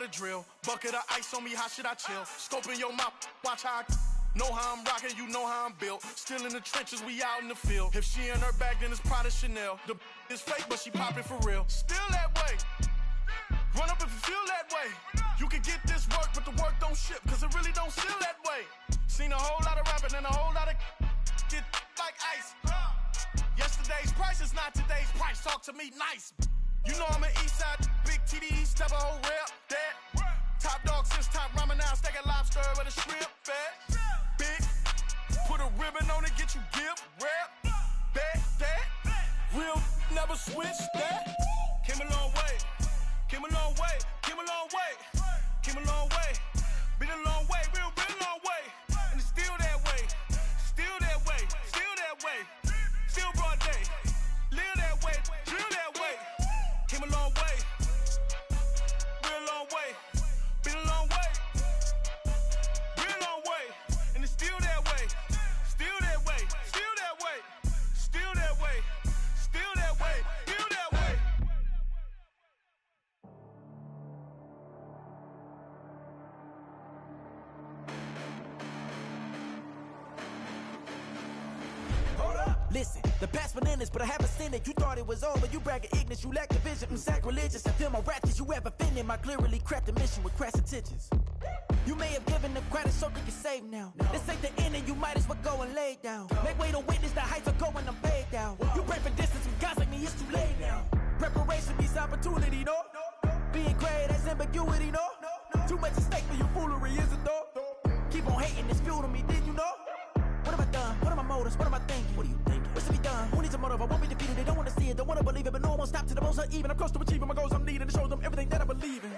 the drill. Bucket of ice on me, how should I chill? Scoping your mouth, watch how I know how I'm rocking, you know how I'm built. Still in the trenches, we out in the field. If she in her bag, then it's Prada Chanel. The is fake, but she poppin' for real. Still that way. Run up if you feel that way. You can get this work, but the work don't ship, cause it really don't feel that way. Seen a whole lot of rapping and a whole lot of get like ice. Yesterday's price is not today's price. Talk to me nice. You know I'm an Eastside, big TD, step a whole rep, that. Top dog since top ramen now, steak and lobster with a shrimp, fat. Big, put a ribbon on it, get you gift, rap, that. Real, never switch that. Came a long way, came a long way, came a long way, came a long way. Been a long way, real long way. And it's still that way, still that way, still that way. Still broad day, live that way, drill that way. Came a long way, real long way. Been a long way, real long way. And it's still that way, still that way, still that way, still that way, still that way, still that way. Hold up. Listen, the past bananas, but I haven't seen it. You thought it was over, you bragging ignorance, you lack the vision. I'm sacrilegious, I feel my wrath, cause you ever offended my clearly crafted mission with crass intentions. You may have given them credit, so they can save now. This ain't the end, and you might as well go and lay down. Make way to witness the heights are going, I'm paid down. You pray for distance with guys like me, it's too late now. Preparation means opportunity, no? Being great, that's ambiguity, no? Too much at stake for your foolery, is it though? Keep on hating, it's fuel to me, did you know? What have I done? What are my motives? What am I thinking? What are you thinking? What's to be done? Who needs a motive? I won't be defeated. They don't want to see it, don't want to believe it, but no one won't stop to the most uneven. I'm close to achieving my goals. I'm needing to show them everything that I believe in.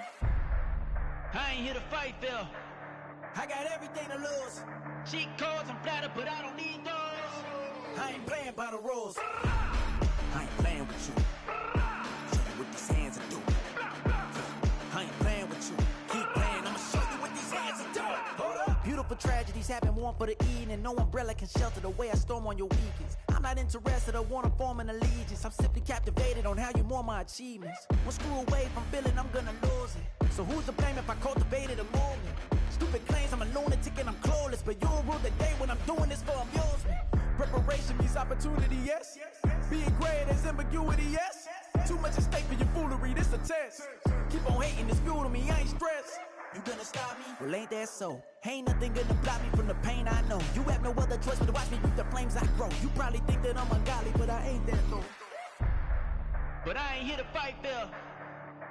I ain't here to fight, Phil. I got everything to lose. Cheat codes, I'm flattered, but I don't need those. I ain't playing by the rules. I ain't playing with you. Show you what these hands are doing. I ain't playing with you. Keep playing, I'ma show you what these hands are doing. Hold up. Beautiful tragedies happen, one for the evening. No umbrella can shelter the way I storm on your weekends. I'm not interested, I wanna form an allegiance. I'm simply captivated on how you more my achievements. One screw away from feeling I'm gonna lose it. So who's to blame if I cultivated a movement? Stupid claims I'm a lunatic and I'm clueless, but you'll rule the day when I'm doing this for amusement. Preparation means opportunity, yes. Being great is ambiguity, yes. Too much at stake for your foolery, this a test. Keep on hating, it's fuel to me, I ain't stressed. You gonna stop me? Well, ain't that so? Ain't nothing gonna block me from the pain I know. You have no other choice but to watch me reap the flames I grow. You probably think that I'm ungodly, but I ain't that though. But I ain't here to fight, Phil.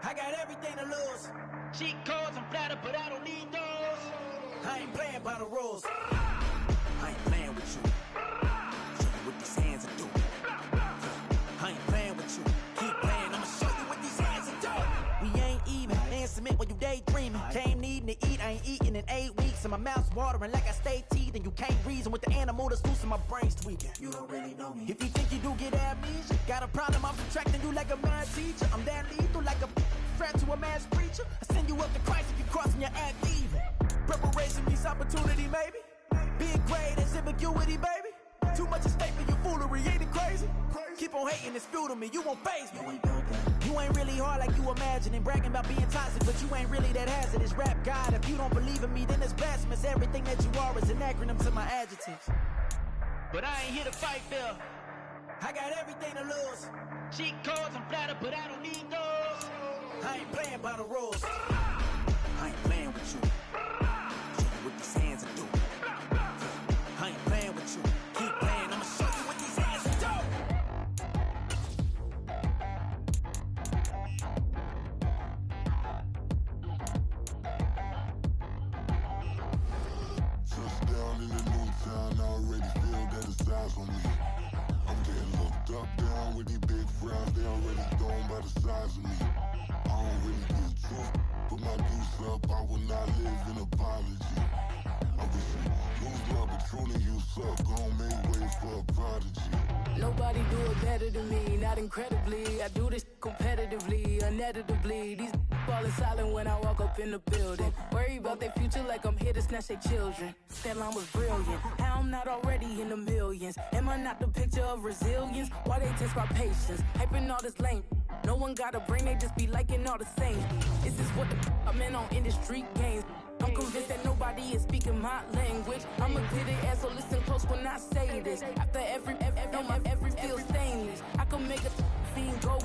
I got everything to lose. Cheat codes, I'm flattered, but I don't need those. I ain't playing by the rules. I ain't playing with you. Show you what these hands are doing. I ain't playing with you. Keep playing, I'ma show you what these hands are doing. We ain't even. Man, submit when you daydreaming. Came needing to eat, I ain't eating in 8 weeks. And my mouth's watering like I stay teeth. And you can't reason with the animal that's loose and my brain's tweaking. You don't really know me. If you think you do get amnesia, got a problem, I'm subtracting you like a mad teacher. I'm that lethal like a strapped to a mass preacher. I send you up to Christ if you crossing your act evil. Preparation means opportunity, maybe. Being great is ambiguity, baby. Too much at stake for your foolery, ain't it crazy? Keep on hating, it's fuel to me, you won't faze me. You ain't really hard like you imagining. Bragging about being toxic, but you ain't really that hazardous. Rap God, if you don't believe in me, then it's blasphemous. Everything that you are is an acronym to my adjectives. But I ain't here to fight, Phil. I got everything to lose. Cheat codes, I'm flattered, but I don't need those. I ain't playing by the rules. I ain't playing with you. Show you what these hands are doing. I ain't playing with you. Keep playing, I'ma show you what these hands are doing. Touchdown in the new town, I already feel that it's eyes on me. I'm getting looked up, down with these big frowns, they already thrown by the size of me. I don't really get truth, put my goose up, I will not live in apology. I wish you lose love, but truly you suck, gon' make way for a prodigy. Nobody do it better than me, not incredibly. I do this competitively, uneditably. These falling silent when I walk up in the building. Worry about their future like I'm here to snatch their children. That line was brilliant. How I'm not already in the millions? Am I not the picture of resilience? Why they test my patience? Hyping all this lame. No one got a brain, they just be liking all the same. This is what the I'm in on industry games. I'm convinced that nobody is speaking my language. I'm a good ass, so listen close when I say this. After every feel stainless. I can make a fiend go.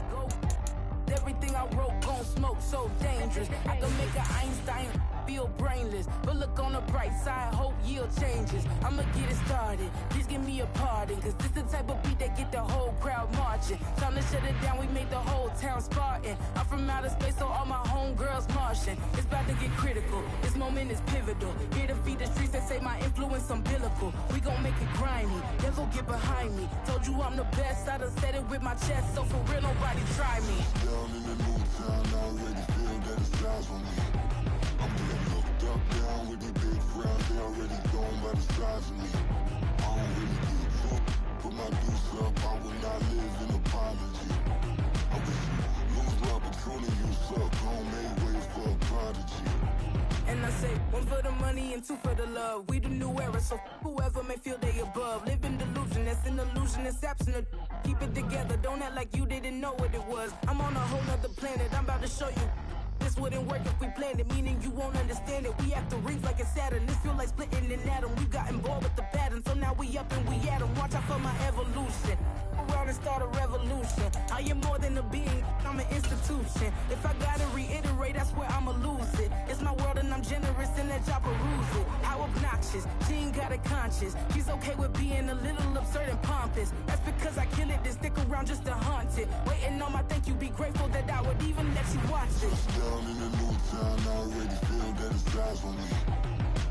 Everything I wrote gon' smoke, so dangerous. I can make an Einstein feel brainless. But look on the bright side, hope yield changes. I'ma get it started, please give me a pardon. Cause this the type of beat that get the whole crowd marching. Time to shut it down, we made the whole town Spartan. I'm from outer space, so all my homegirls Martian. It's about to get critical, this moment is pivotal. Here to feed the streets that say my influence umbilical. We gon' make it grimy, then go get behind me. Told you I'm the best, I done said it with my chest. So for real, nobody try me. Down in the new town, I already feel that it's eyes on me. I'm getting looked up, down with these big frowns, they already gone by the size of me. I don't really get drunk, put my deuce up, I will not live in apology. I wish you lose love, but truly you suck, don't make way for a prodigy. And I say, one for the money and two for the love. We the new era, so whoever may feel they above. Live in delusion, that's an illusion, that's absent. Keep it together, don't act like you didn't know what it was. I'm on a whole nother planet, I'm about to show you. This wouldn't work if we planned it, meaning you won't understand it. We have to rings like a Saturn, this feel like splitting an atom. We got involved with the pattern, so now we up and we at 'em. Watch out for my evolution. Around and start a revolution. I am more than a being, I'm an institution. If I gotta reiterate, I swear I'ma lose it. It's my world and I'm generous and let y'all peruse it. How obnoxious, she ain't got a conscience. She's okay with being a little absurd and pompous. That's because I kill it, then stick around just to haunt it. Waiting on my thank you, be grateful that I would even let you watch it. Down in the new town, I already feel that it's eyes on me.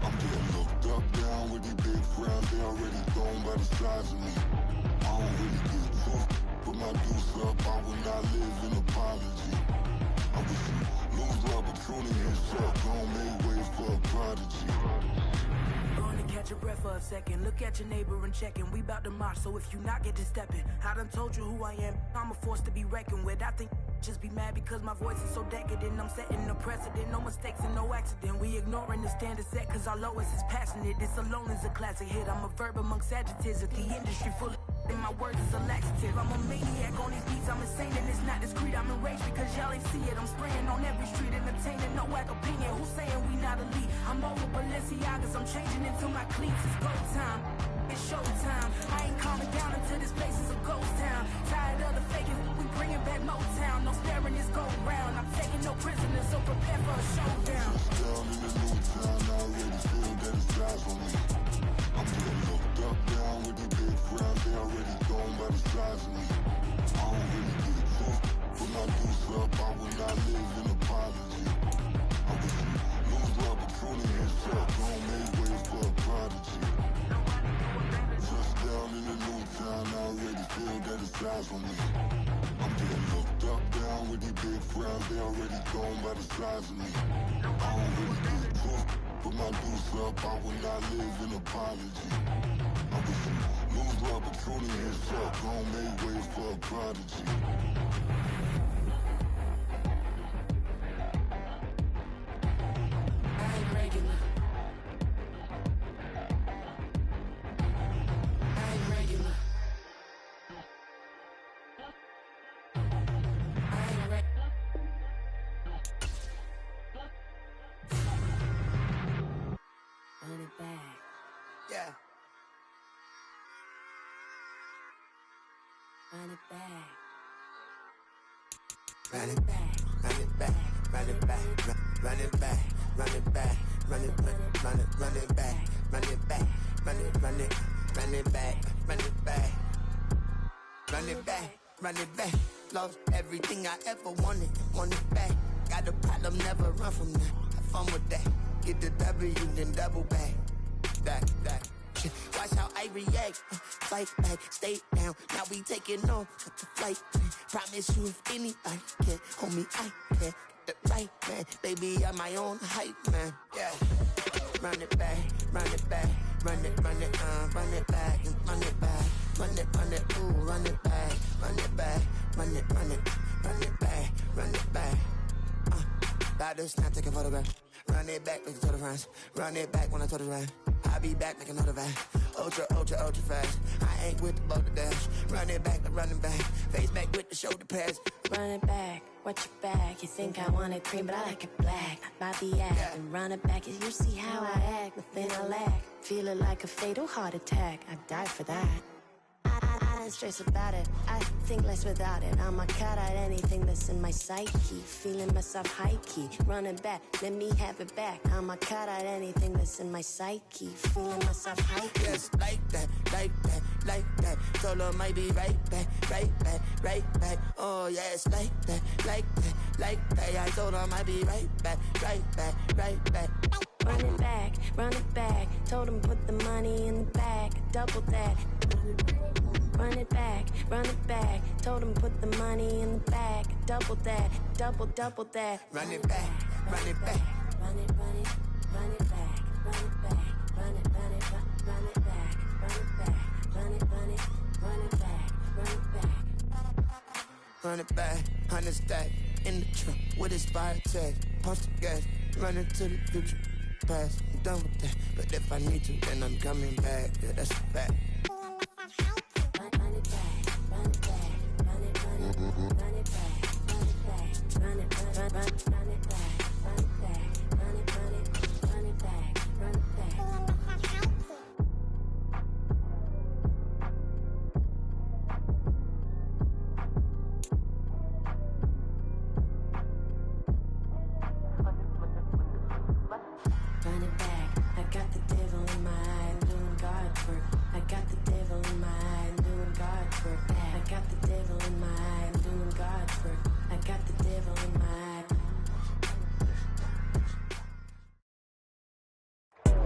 I'm getting looked up, down with these big frowns, they already gone by the size of me. I don't really get drunk, put my deuce up, I will not live in apology. I wish you lose love, but truly you suck, don't make way for a prodigy. Going to catch your breath for a second. Look at your neighbor and check in. We bout to march, so if you not get to stepping. I done told you who I am. I'm a force to be reckoned with. I think just be mad because my voice is so decadent. I'm setting the precedent, no mistakes and no accident. We ignoring the standard set cause our lowest is passionate. This alone is a classic hit. I'm a verb amongst adjectives. If the industry full of and my words is a laxative. I'm a maniac on these beats, I'm insane and it's not discreet. I'm enraged because y'all ain't see it. I'm spraying on every street, entertaining, no whack opinion. Who's saying we not elite? I'm over Balenciagas, I'm changing into my cleats. It's go time, it's showtime. I ain't calming down until this place is a ghost town. Tired of the faking, we bringing back Motown. No sparing this go round. I'm taking no prisoners, so prepare for a showdown. Down in the new town, I already feel that it's eyes on me. I'm getting looked up, down with these big frowns, they already gone by the size of me. I don't really get drunk, put my deuce up, I will not live in apology. I wish you lose love, but truly you suck, don't make way for a prodigy. Just down in the new town, I already feel that it's eyes on me. I'm getting looked up, down with these big frowns, they already gone by the size of me. I don't really get drunk, put my deuce up, I will not live in apology. I wish you lose love, but truly you suck, don't make way for a prodigy. I ain't regular. I ain't regular. I ain't regular. Run it back. Yeah. Run it back. Run it back, run it back, run it back, run it back, run it back, run it back, run it back, run it back, run it back, run it back, run it back, run it back. Lost everything I ever wanted, want it back. Got a problem, never run from that. Have fun with that. Get the W, then double back. That. Watch how I react. Fight back, stay down. Now we taking off with the flight plan. Promise you if anybody can, homie, I can. Get the right man, baby, I'm my own hype man. Yeah. Run it back, run it back, run it back, run it back, run it back, ooh, run it back, run it back, run it back, run it back. Like this, now take a photograph. Run it back, make it to the friends. Run it back when I told it right. I'll be back, make another van. Ultra fast. I ain't with the boat to dash. Run it back, running back. Face back with the shoulder pads. Run it back, watch your back. You think I want it cream, but I like it black. Bobby act and run it back. You see how I act, nothing I lack. Feel it like a fatal heart attack. I'd die for that. I don't stress about it. I think less without it. I'ma cut out anything that's in my psyche. Feeling myself high key. Running back, let me have it back. I'ma cut out anything that's in my psyche. Feeling myself high key. Yes, like that, like that, like that. Solo might be right back, right back, right back. Oh yes, like that, like that, like that. I told her I might be right back, right back, right back. Run it back, run it back. Told him put the money in the bag. Double that. Run it back, run it back. Told him put the money in the bag. Double that, double that. Run it back, run it back. Run it, run it, run it back, run it back, run it, run it, run it back, run it back, run it, run it, run it back, run it back. Run it back, 100 stack in the truck with expired tag. Pump the gas, run into the future. Past, I'm done with that. But if I need to, then I'm coming back. Yeah, that's a fact.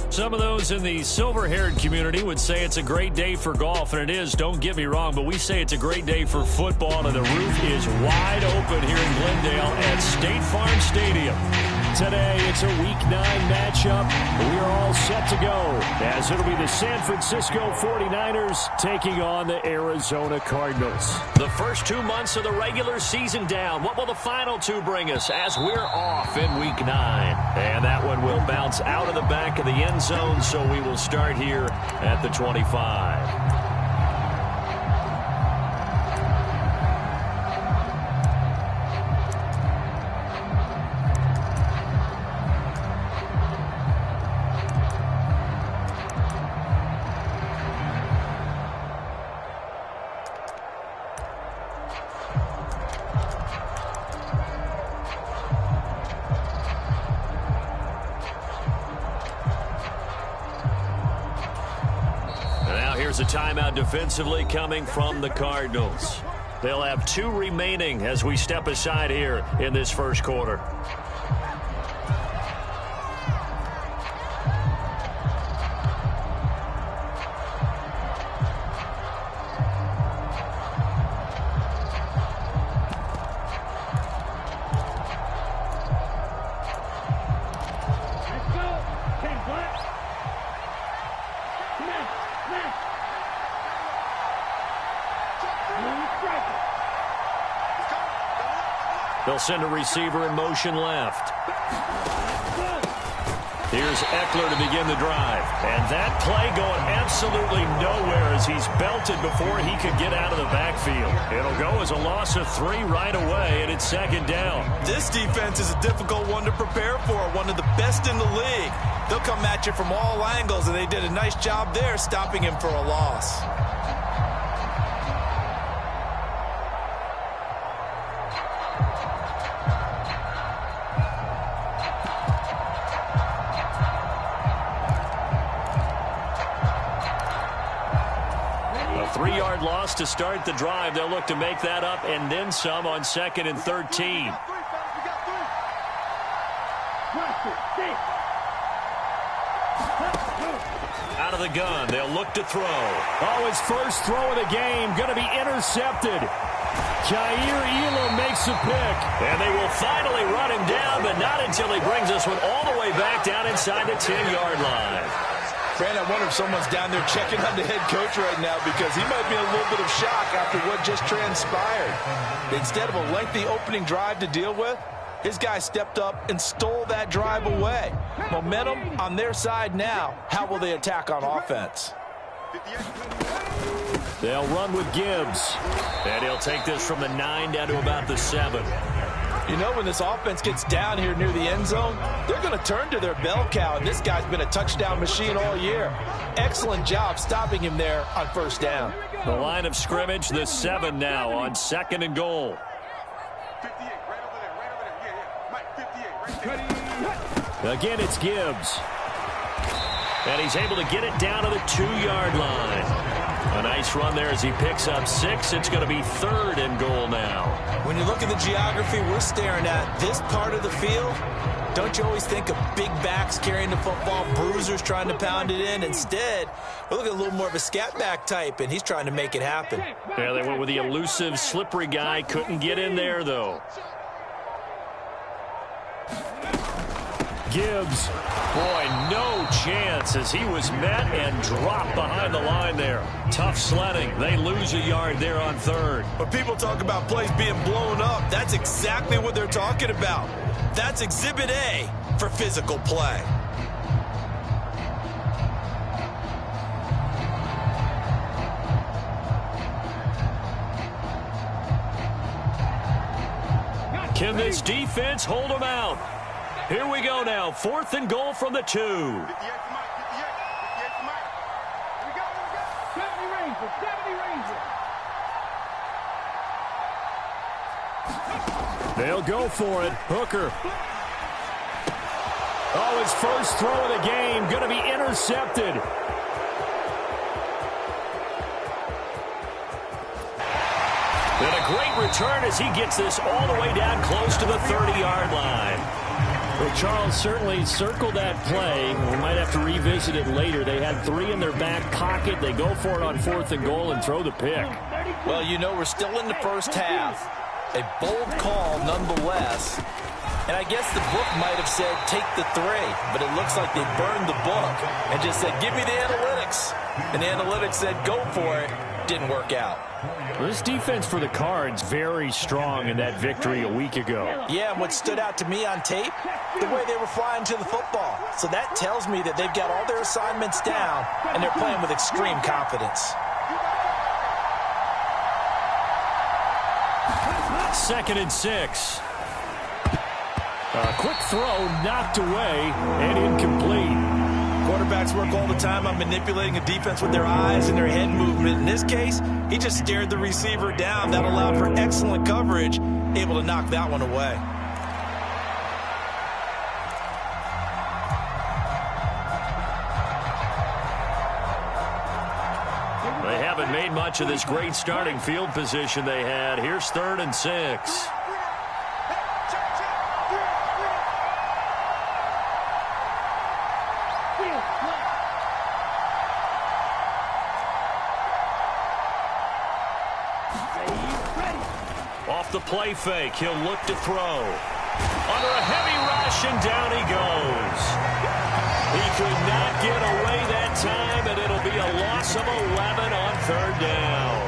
Some of those in the silver-haired community would say it's a great day for golf, and it is, don't get me wrong, but we say it's a great day for football, and the roof is wide open here in Glendale at State Farm Stadium. Today, it's a Week 9 matchup. We are all set to go, as it'll be the San Francisco 49ers taking on the Arizona Cardinals. The first 2 months of the regular season down. What will the final 2 bring us as we're off in Week 9? And that one will bounce out of the back of the end zone, so we will start here at the 25. Here's a timeout defensively coming from the Cardinals. They'll have 2 remaining as we step aside here in this first quarter. They'll send a receiver in motion left. Here's Eckler to begin the drive. And that play going absolutely nowhere as he's belted before he could get out of the backfield. It'll go as a loss of 3 right away, and it's second down. This defense is a difficult one to prepare for, one of the best in the league. They'll come at you from all angles, and they did a nice job there stopping him for a loss. A 3-yard loss to start the drive. They'll look to make that up and then some on 2nd and 13. Out of the gun, they'll look to throw. Oh, his first throw of the game going to be intercepted. Jair Elam makes a pick. And they will finally run him down, but not until he brings this one all the way back down inside the 10-yard line. Fran, I wonder if someone's down there checking on the head coach right now because he might be in a little bit of shock after what just transpired. Instead of a lengthy opening drive to deal with, his guy stepped up and stole that drive away. Momentum on their side now. How will they attack on offense? They'll run with Gibbs. And he'll take this from the 9 down to about the 7. You know, when this offense gets down here near the end zone, they're going to turn to their bell cow, and this guy's been a touchdown machine all year. Excellent job stopping him there on first down. The line of scrimmage, the 7 now on 2nd and goal. 58, right over there, right over there. Yeah, Mike, 58, right there. Again, it's Gibbs. And he's able to get it down to the 2-yard line. A nice run there as he picks up 6. It's going to be 3rd and goal now. When you look at the geography we're staring at, this part of the field, don't you always think of big backs carrying the football, bruisers trying to pound it in? Instead, we're looking at a little more of a scat back type, and he's trying to make it happen. Yeah, they went with the elusive, slippery guy. Couldn't get in there, though. Gibbs. Boy, no chance as he was met and dropped behind the line there. Tough sledding. They lose a yard there on 3rd. When people talk about plays being blown up, that's exactly what they're talking about. That's Exhibit A for physical play. Can this defense hold them out? Here we go now. 4th and goal from the 2. 58 to Mike, 58 to Mike. Here we go, here we go. 70 Rangers, 70 Rangers. They'll go for it. Hooker. Oh, his first throw of the game going to be intercepted. And a great return as he gets this all the way down close to the 30-yard line. Well, Charles certainly circled that play. We might have to revisit it later. They had 3 in their back pocket. They go for it on 4th and goal and throw the pick. Well, you know, we're still in the first half. A bold call nonetheless. And I guess the book might have said take the 3, but it looks like they burned the book and just said give me the analytics. And the analytics said go for it. Didn't work out. Well, this defense for the Cards very strong in that victory a week ago. Yeah, and what stood out to me on tape, the way they were flying to the football. So that tells me that they've got all their assignments down and they're playing with extreme confidence. 2nd and 6. A quick throw knocked away and incomplete. Quarterbacks work all the time on manipulating a defense with their eyes and their head movement. In this case, he just stared the receiver down. That allowed for excellent coverage, able to knock that one away. They haven't made much of this great starting field position they had. Here's 3rd and 6. Off the play fake, he'll look to throw. Under a heavy rush, and down he goes. He could not get away that time, and it'll be a loss of 11 on 3rd down.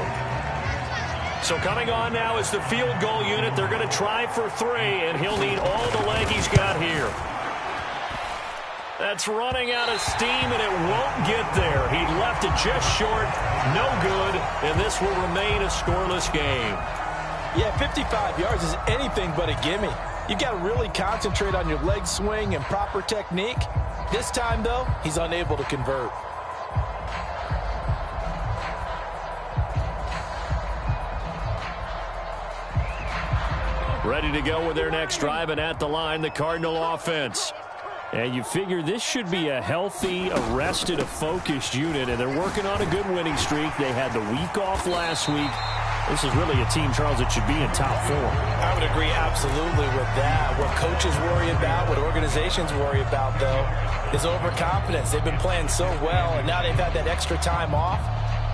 So coming on now is the field goal unit. They're going to try for 3, and he'll need all the leg he's got here. That's running out of steam, and it won't get there. He left it just short, no good, and this will remain a scoreless game. Yeah, 55 yards is anything but a gimme. You've got to really concentrate on your leg swing and proper technique. This time, though, he's unable to convert. Ready to go with their next drive, and at the line, the Cardinal offense. And you figure this should be a healthy, a rested, a focused unit, and they're working on a good winning streak. They had the week off last week. This is really a team, Charles, that should be in top 4. I would agree absolutely with that. What coaches worry about, what organizations worry about, though, is overconfidence. They've been playing so well, and now they've had that extra time off.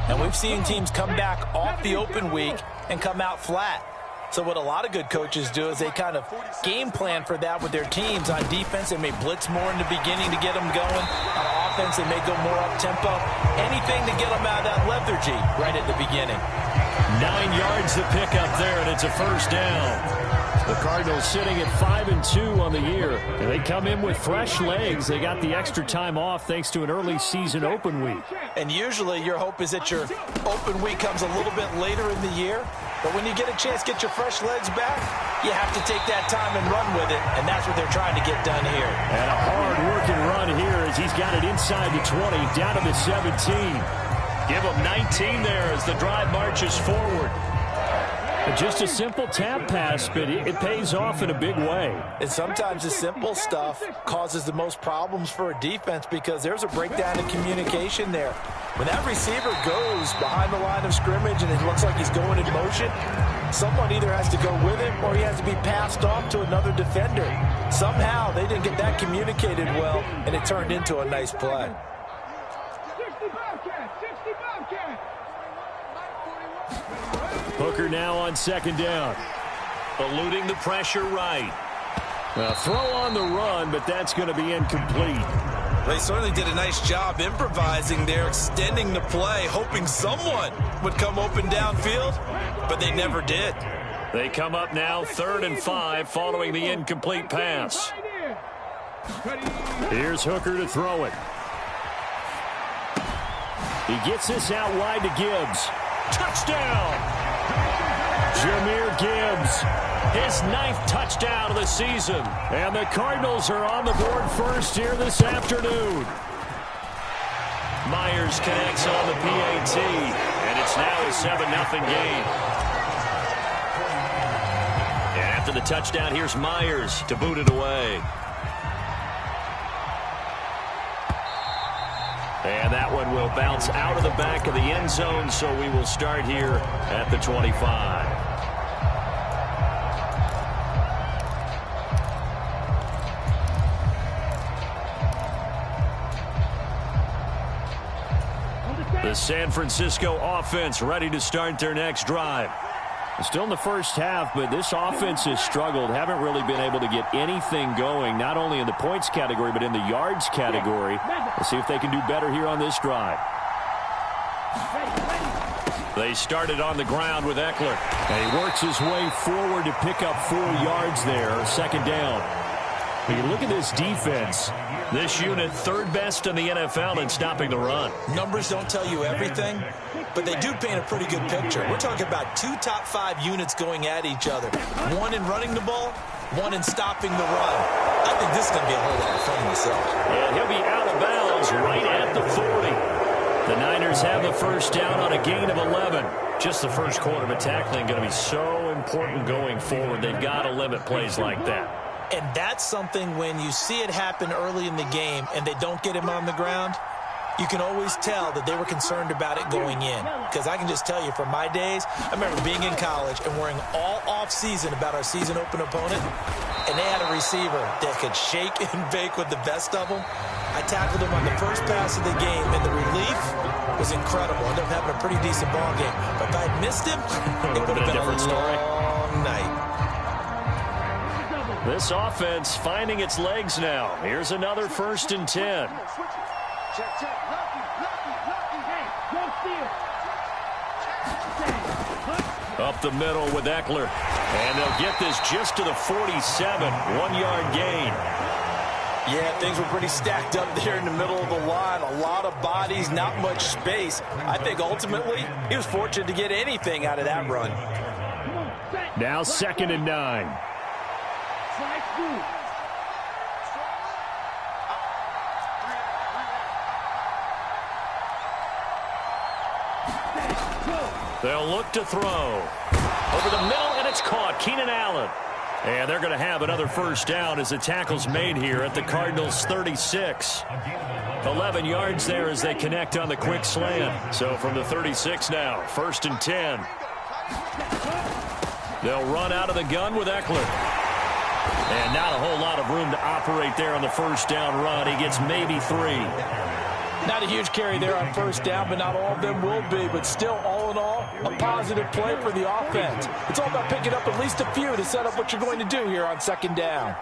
And we've seen teams come back off the open week and come out flat. So what a lot of good coaches do is they kind of game plan for that with their teams. On defense, they may blitz more in the beginning to get them going. On offense, they may go more up-tempo. Anything to get them out of that lethargy right at the beginning. 9 yards to pick up there, and it's a 1st down. The Cardinals sitting at 5-2 on the year. And they come in with fresh legs. They got the extra time off thanks to an early season open week. And usually your hope is that your open week comes a little bit later in the year. But when you get a chance to get your fresh legs back, you have to take that time and run with it. And that's what they're trying to get done here. And a hard-working run here as he's got it inside the 20, down to the 17. Give him 19 there as the drive marches forward. Just a simple tap pass, but it pays off in a big way. And sometimes the simple stuff causes the most problems for a defense because there's a breakdown in communication there. When that receiver goes behind the line of scrimmage and it looks like he's going in motion, someone either has to go with him or he has to be passed off to another defender. Somehow they didn't get that communicated well, and it turned into a nice play. Hooker now on second down. Eluding the pressure right. A throw on the run, but that's going to be incomplete. They certainly did a nice job improvising there, extending the play, hoping someone would come open downfield, but they never did. They come up now 3rd and 5 following the incomplete pass. Here's Hooker to throw it. He gets this out wide to Gibbs. Touchdown! Jahmyr Gibbs, his 9th touchdown of the season. And the Cardinals are on the board first here this afternoon. Myers connects on the PAT, and it's now a 7-0 game. And after the touchdown, here's Myers to boot it away. And that one will bounce out of the back of the end zone, so we will start here at the 25. The San Francisco offense ready to start their next drive. Still in the first half, but this offense has struggled. Haven't really been able to get anything going, not only in the points category, but in the yards category. Let's see if they can do better here on this drive. They started on the ground with Eckler. And he works his way forward to pick up 4 yards there, second down. When you look at this defense, this unit 3rd best in the NFL in stopping the run. Numbers don't tell you everything, but they do paint a pretty good picture. We're talking about 2 top 5 units going at each other. One in running the ball, one in stopping the run. I think this is going to be a whole lot of fun myself. And he'll be out of bounds right at the 40. The Niners have the first down on a gain of 11. Just the first quarter, but tackling going to be so important going forward. They've got to limit plays like that. And that's something when you see it happen early in the game and they don't get him on the ground, you can always tell that they were concerned about it going in. Because I can just tell you from my days, I remember being in college and worrying all off-season about our season open opponent, and they had a receiver that could shake and bake with the best of them. I tackled him on the first pass of the game, and the relief was incredible. I ended up having a pretty decent ball game. But if I had missed him, it would have been a long night. This offense finding its legs now. Here's another 1st and 10. Up the middle with Eckler. And they'll get this just to the 47. 1-yard gain. Yeah, things were pretty stacked up there in the middle of the line. A lot of bodies, not much space. I think ultimately he was fortunate to get anything out of that run. Now 2nd and 9. They'll look to throw. Over the middle, and it's caught. Keenan Allen. And they're going to have another first down as the tackle's made here at the Cardinals' 36. 11 yards there as they connect on the quick slant. So from the 36 now, 1st and 10. They'll run out of the gun with Eckler. And not a whole lot of room to operate there on the first down run. He gets maybe 3. Not a huge carry there on first down, but not all of them will be. But still, all in all, a positive play for the offense. It's all about picking up at least a few to set up what you're going to do here on 2nd down.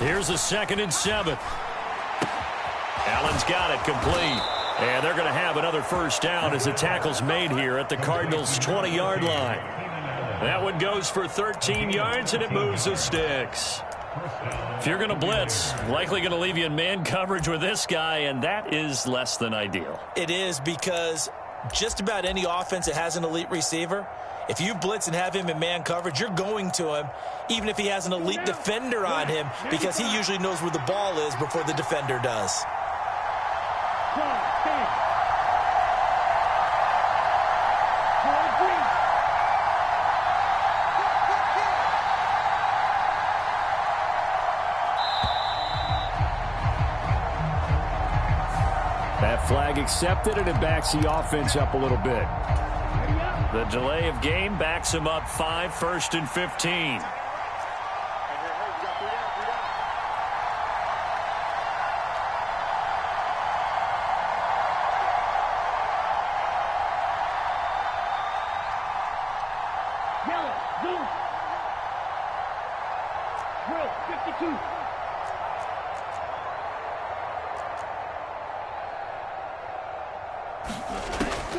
Here's a 2nd and 7. Allen's got it complete. And they're going to have another first down as the tackle's made here at the Cardinals' 20-yard line. That one goes for 13 yards, and it moves the sticks. If you're going to blitz, likely going to leave you in man coverage with this guy, and that is less than ideal. It is, because just about any offense that has an elite receiver, if you blitz and have him in man coverage, you're going to him, even if he has an elite defender on him, because he usually knows where the ball is before the defender does. That flag accepted, and it backs the offense up a little bit. The delay of game backs him up 5, 1st and 15.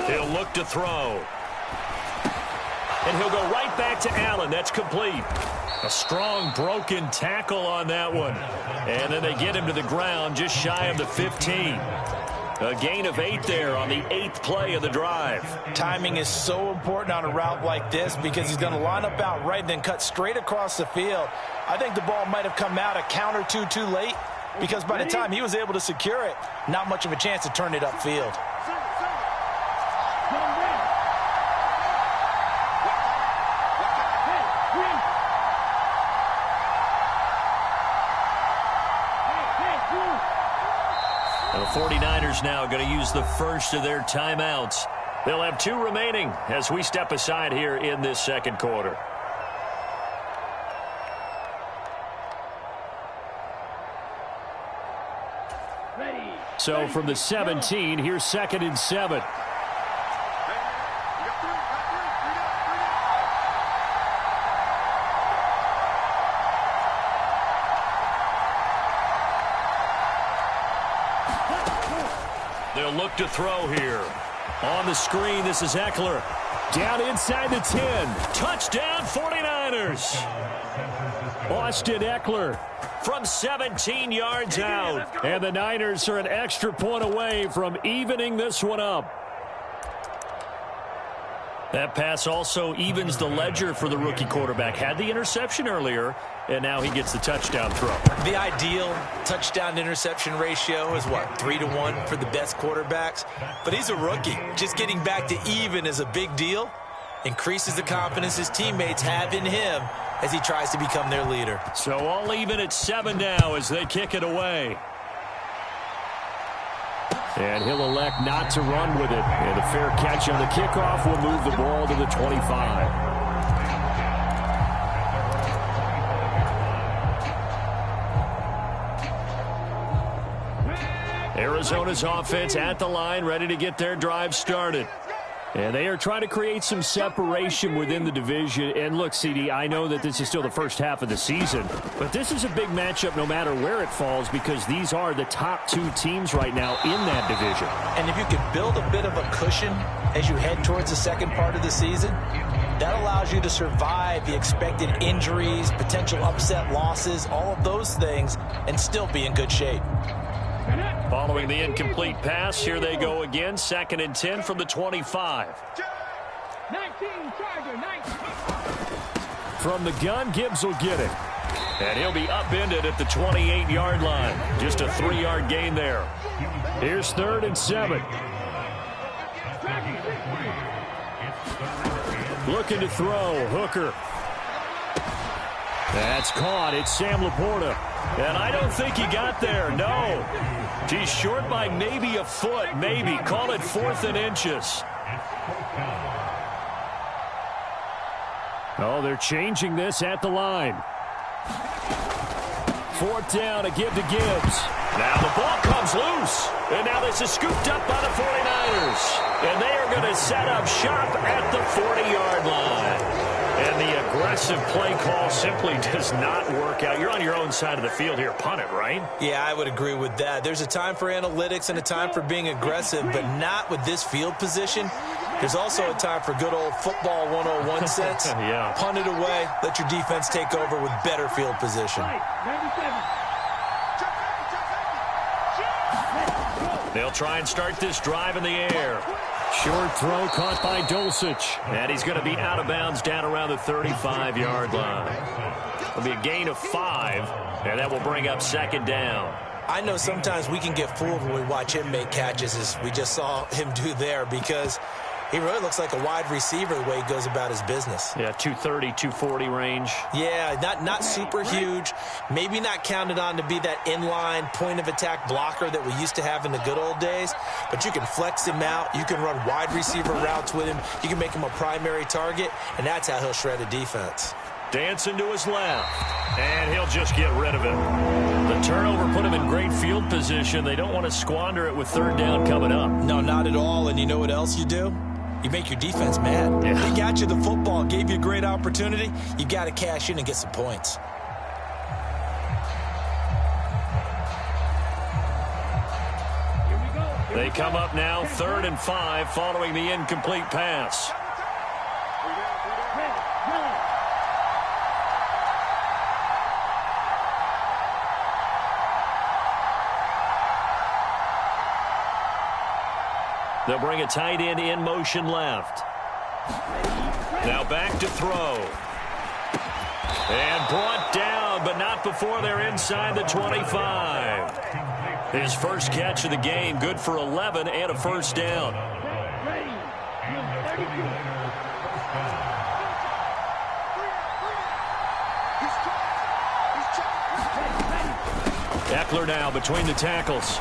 He'll look to throw. And he'll go right back to Allen. That's complete. A strong broken tackle on that one. And then they get him to the ground just shy of the 15. A gain of 8 there on the 8th play of the drive. Timing is so important on a route like this because he's going to line up out right and then cut straight across the field. I think the ball might have come out a count or two too late because by the time he was able to secure it, not much of a chance to turn it upfield. The 49ers now going to use the first of their timeouts. They'll have 2 remaining as we step aside here in this second quarter. So from the 17, here's 2nd and 7. They'll look to throw here. On the screen, this is Eckler. Down inside the 10. Touchdown, 49ers. Austin Eckler. From 17 yards out. And the Niners are an extra point away from evening this one up. That pass also evens the ledger for the rookie quarterback. Had the interception earlier, and now he gets the touchdown throw. The ideal touchdown-interception ratio is, what, 3-to-1 for the best quarterbacks? But he's a rookie. Just getting back to even is a big deal. Increases the confidence his teammates have in him as he tries to become their leader. So all even at 7 now as they kick it away. And he'll elect not to run with it. And a fair catch on the kickoff will move the ball to the 25. Arizona's offense at the line, ready to get their drive started. And they are trying to create some separation within the division. And look, CD, I know that this is still the first half of the season, but this is a big matchup no matter where it falls because these are the top 2 teams right now in that division. And if you can build a bit of a cushion as you head towards the second part of the season, that allows you to survive the expected injuries, potential upset losses, all of those things, and still be in good shape. Following the incomplete pass, here they go again. 2nd and 10 from the 25. 19, Charger, 19. From the gun, Gibbs will get it. And he'll be upended at the 28-yard line. Just a 3-yard gain there. Here's 3rd and 7. Looking to throw. Hooker. That's caught. It's Sam Laporta. And I don't think he got there. No. He's short by maybe a foot. Maybe. Call it 4th and inches. Oh, they're changing this at the line. 4th down, a give to Gibbs. Now the ball comes loose. And now this is scooped up by the 49ers. And they are going to set up shop at the 40-yard line. And the aggressive play call simply does not work out. You're on your own side of the field here. Punt it, right? Yeah, I would agree with that. There's a time for analytics and a time for being aggressive, but not with this field position. There's also a time for good old football 101 sense. Yeah. Punt it away. Let your defense take over with better field position. They'll try and start this drive in the air. Short throw caught by Dulcich. And he's going to be out of bounds down around the 35-yard line. It'll be a gain of 5, and that will bring up second down. I know sometimes we can get fooled when we watch him make catches, as we just saw him do there, because he really looks like a wide receiver the way he goes about his business. Yeah, 230, 240 range. Yeah, not super huge. Maybe not counted on to be that inline point-of-attack blocker that we used to have in the good old days. But you can flex him out. You can run wide receiver routes with him. You can make him a primary target, and that's how he'll shred a defense. Dancing to his left, and he'll just get rid of it. The turnover put him in great field position. They don't want to squander it with third down coming up. No, not at all. And you know what else you do? You make your defense mad. Yeah. They got you the football, gave you a great opportunity. You got to cash in and get some points. They come up now, 3rd and 5, following the incomplete pass. They'll bring a tight end in motion left. Now back to throw. And brought down, but not before they're inside the 25. His first catch of the game, good for 11 and a first down. Eckler now between the tackles.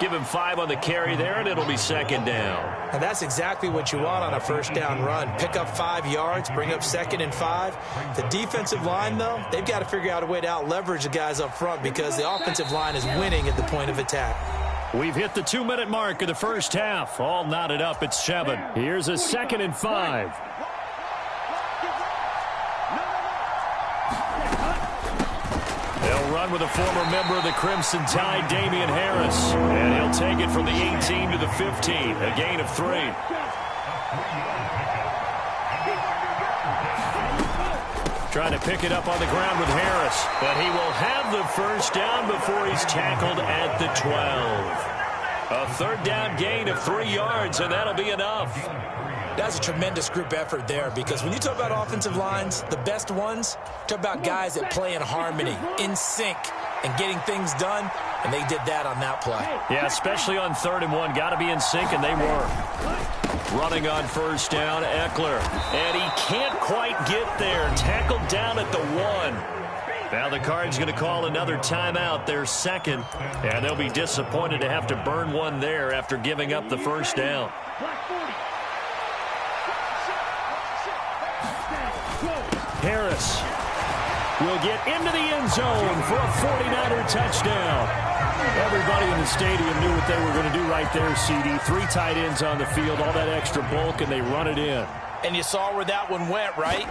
Give him 5 on the carry there, and it'll be second down. And that's exactly what you want on a first down run. Pick up 5 yards, bring up 2nd and 5. The defensive line, though, they've got to figure out a way to out-leverage the guys up front because the offensive line is winning at the point of attack. We've hit the 2-minute mark of the first half. All knotted up at 7. Here's a 2nd and 5. They'll run with a former member of the Crimson Tide, Damian Harris. And he'll take it from the 18 to the 15, a gain of 3. Trying to pick it up on the ground with Harris. But he will have the first down before he's tackled at the 12. A third down gain of 3 yards, and that'll be enough. That's a tremendous group effort there because when you talk about offensive lines, the best ones, talk about guys that play in harmony, in sync, and getting things done, and they did that on that play. Yeah, especially on 3rd and 1. Got to be in sync, and they were. Running on first down, Eckler. And he can't quite get there. Tackled down at the 1. Now the Cards going to call another timeout, their second, and they'll be disappointed to have to burn one there after giving up the first down. Harris will get into the end zone for a 49er touchdown. Everybody in the stadium knew what they were going to do right there, CD. 3 tight ends on the field, all that extra bulk, and they run it in. And you saw where that one went, right?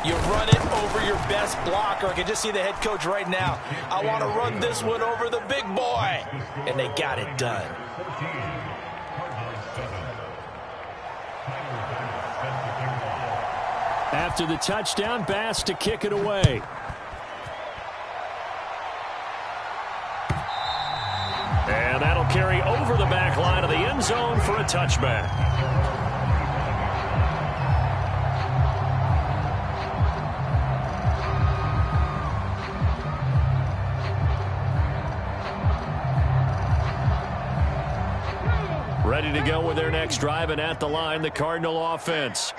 You run it over your best blocker. I can just see the head coach right now. I want to run this one over the big boy. And they got it done. After the touchdown, Bass to kick it away. And that'll carry over the back line of the end zone for a touchback. Ready to go with their next drive, and at the line, the Cardinal offense.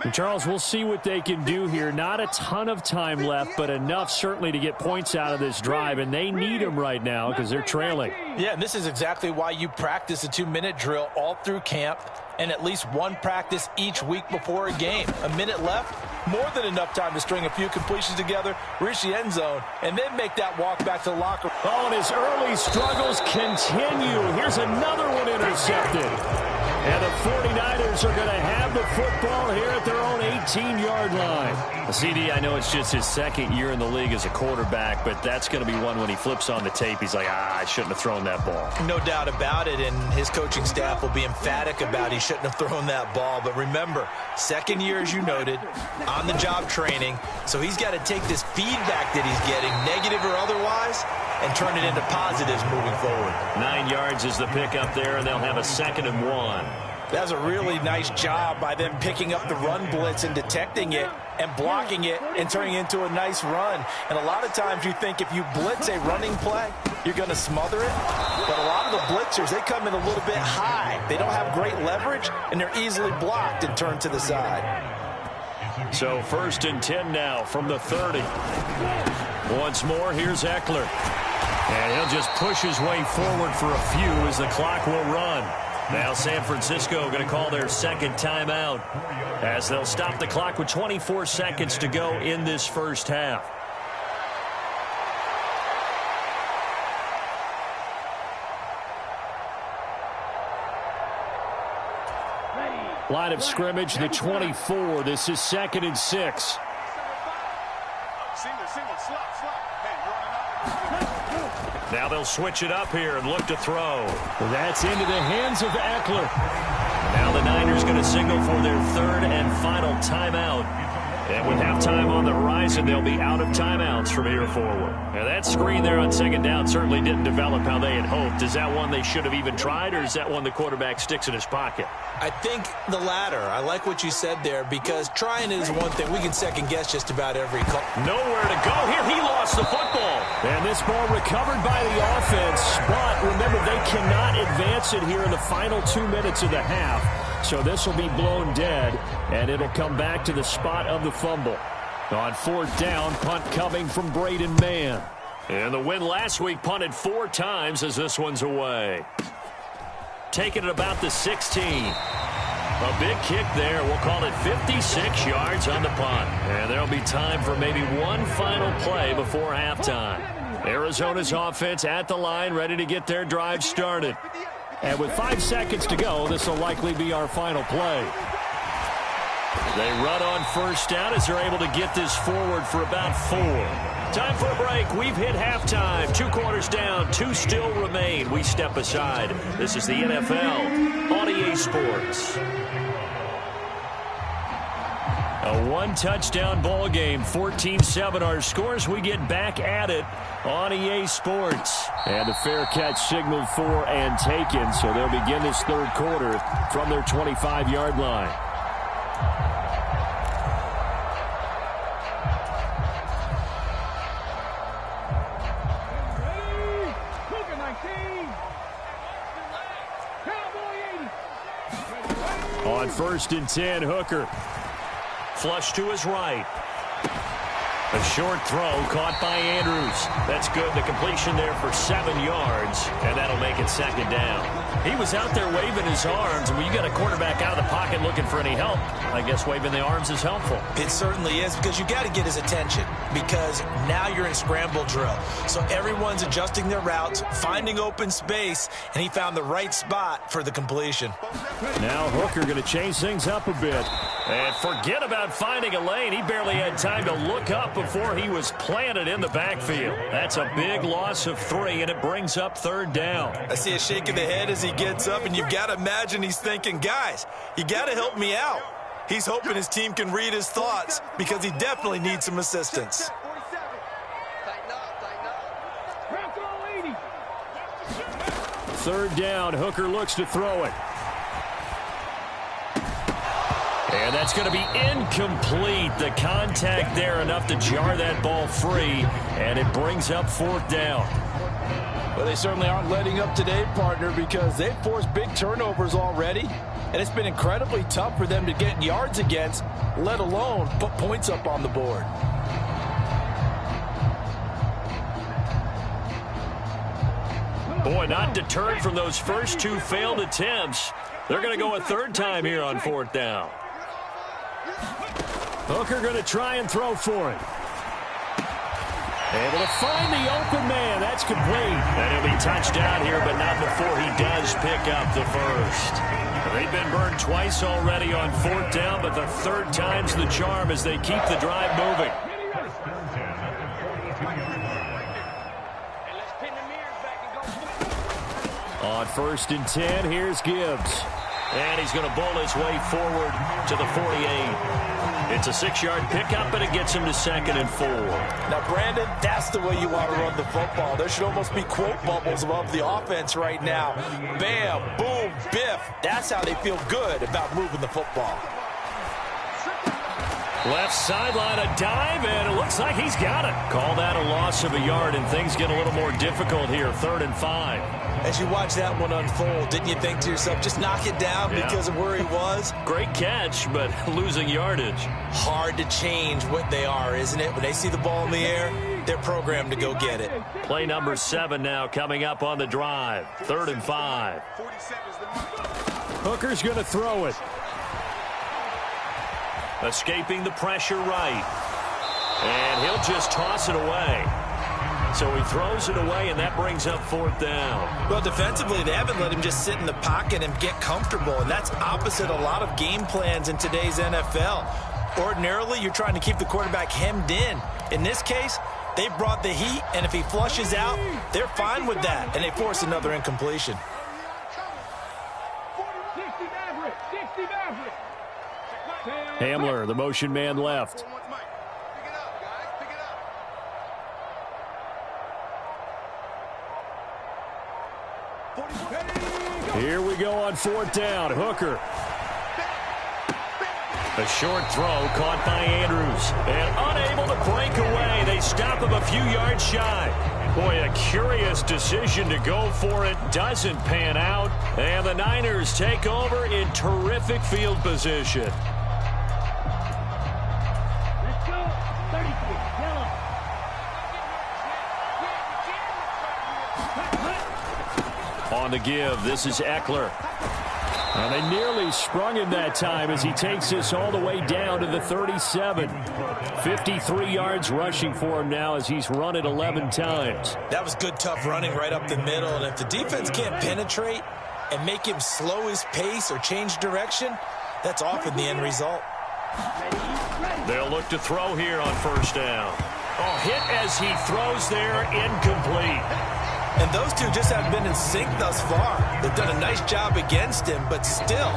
And Charles, we'll see what they can do here. Not a ton of time left, but enough certainly to get points out of this drive, and they need them right now because they're trailing. Yeah, and this is exactly why you practice a 2-minute drill all through camp and at least one practice each week before a game. A minute left, more than enough time to string a few completions together, reach the end zone, and then make that walk back to the locker room. Oh, and his early struggles continue. Here's another one intercepted. And the 49ers are going to have the football here at their own 18-yard line. CD, I know it's just his second year in the league as a quarterback, but that's going to be one when he flips on the tape. He's like, I shouldn't have thrown that ball. No doubt about it, and his coaching staff will be emphatic about he shouldn't have thrown that ball. But remember, second year, as you noted, on-the-job training, so he's got to take this feedback that he's getting, negative or otherwise, and turn it into positives moving forward. 9 yards is the pickup there, and they'll have a 2nd and 1. That was a really nice job by them picking up the run blitz and detecting it and blocking it and turning it into a nice run. And a lot of times you think if you blitz a running play, you're going to smother it. But a lot of the blitzers, they come in a little bit high. They don't have great leverage, and they're easily blocked and turned to the side. So 1st and 10 now from the 30. Once more, here's Eckler. And he'll just push his way forward for a few as the clock will run. Now San Francisco going to call their 2nd timeout as they'll stop the clock with 24 seconds to go in this first half. Line of scrimmage, the 24. This is 2nd and 6. Now they'll switch it up here and look to throw. That's into the hands of Eckler. Now the Niners going to signal for their 3rd and final timeout. And with halftime on the horizon, they'll be out of timeouts from here forward. Now that screen there on 2nd down certainly didn't develop how they had hoped. Is that one they should have even tried, or is that one the quarterback sticks in his pocket? I think the latter. I like what you said there, because trying is one thing. We can second-guess just about every call. Nowhere to go here. He lost the football. And this ball recovered by the offense. But remember, they cannot advance it here in the final 2 minutes of the half. So this will be blown dead, and it'll come back to the spot of the fumble. On 4th down, punt coming from Braden Mann. And the win last week punted 4 times as this one's away. Taking it about the 16. A big kick there. We'll call it 56 yards on the punt. And there'll be time for maybe one final play before halftime. Arizona's offense at the line, ready to get their drive started. And with 5 seconds to go, this will likely be our final play. They run on 1st down as they're able to get this forward for about 4. Time for a break. We've hit halftime. 2 quarters down, 2 still remain. We step aside. This is the NFL on EA Sports. A 1-touchdown ball game, 14-7 our scores. We get back at it on EA Sports. And the fair catch signaled for and taken, so they'll begin this 3rd quarter from their 25-yard line. On 1st and 10, Hooker. Flush to his right. A short throw caught by Andrews. That's good. The completion there for 7 yards, and that'll make it 2nd down. He was out there waving his arms, and when you got a quarterback out of the pocket looking for any help, I guess waving the arms is helpful. It certainly is, because you got to get his attention, because now you're in scramble drill. So everyone's adjusting their routes, finding open space, and he found the right spot for the completion. Now Hooker going to change things up a bit. And forget about finding a lane. He barely had time to look up before he was planted in the backfield. That's a big loss of 3, and it brings up 3rd down. I see a shake of the head as he gets up, and you've got to imagine he's thinking, guys, you got to help me out. He's hoping his team can read his thoughts, because he definitely needs some assistance. 3rd down, Hooker looks to throw it. And that's going to be incomplete. The contact there enough to jar that ball free, and it brings up 4th down. Well, they certainly aren't letting up today, partner, because they've forced big turnovers already, and it's been incredibly tough for them to get yards against, let alone put points up on the board. Boy, not deterred from those first 2 failed attempts. They're going to go a 3rd time here on 4th down. Hooker going to try and throw for it. Able to find the open man. That's complete. And he'll be touchdown here, but not before he does pick up the first. They've been burned twice already on fourth down, but the third time's the charm as they keep the drive moving. On 1st and 10, here's Gibbs. And he's going to bowl his way forward to the 48. It's a 6-yard pickup, and it gets him to 2nd and 4. Now, Brandon, that's the way you want to run the football. There should almost be quote bubbles above the offense right now. Bam, boom, biff. That's how they feel good about moving the football. Left sideline, a dive, and it looks like he's got it. Call that a loss of a yard, and things get a little more difficult here, 3rd and 5. As you watch that one unfold, didn't you think to yourself, just knock it down because of where he was? Great catch, but losing yardage. Hard to change what they are, isn't it? When they see the ball in the air, they're programmed to go get it. Play number 7 now coming up on the drive. 3rd and 5. Hooker's going to throw it. Escaping the pressure right. And he'll just toss it away. So he throws it away, and that brings up 4th down. Well, defensively, they haven't let him just sit in the pocket and get comfortable, and that's opposite a lot of game plans in today's NFL. Ordinarily, you're trying to keep the quarterback hemmed in. In this case, they brought the heat, and if he flushes out, they're fine with that, and they force another incompletion. Hamler, the motion man left. Here we go on 4th down. Hooker. A short throw caught by Andrews. And unable to break away. They stop him a few yards shy. Boy, a curious decision to go for it. Doesn't pan out. And the Niners take over in terrific field position. On the give, this is Eckler. And they nearly sprung him that time as he takes this all the way down to the 37. 53 yards rushing for him now as he's run it 11 times. That was good, tough running right up the middle. And if the defense can't penetrate and make him slow his pace or change direction, that's often the end result. They'll look to throw here on 1st down. Oh, hit as he throws there, incomplete. And those two just haven't been in sync thus far. They've done a nice job against him, but still,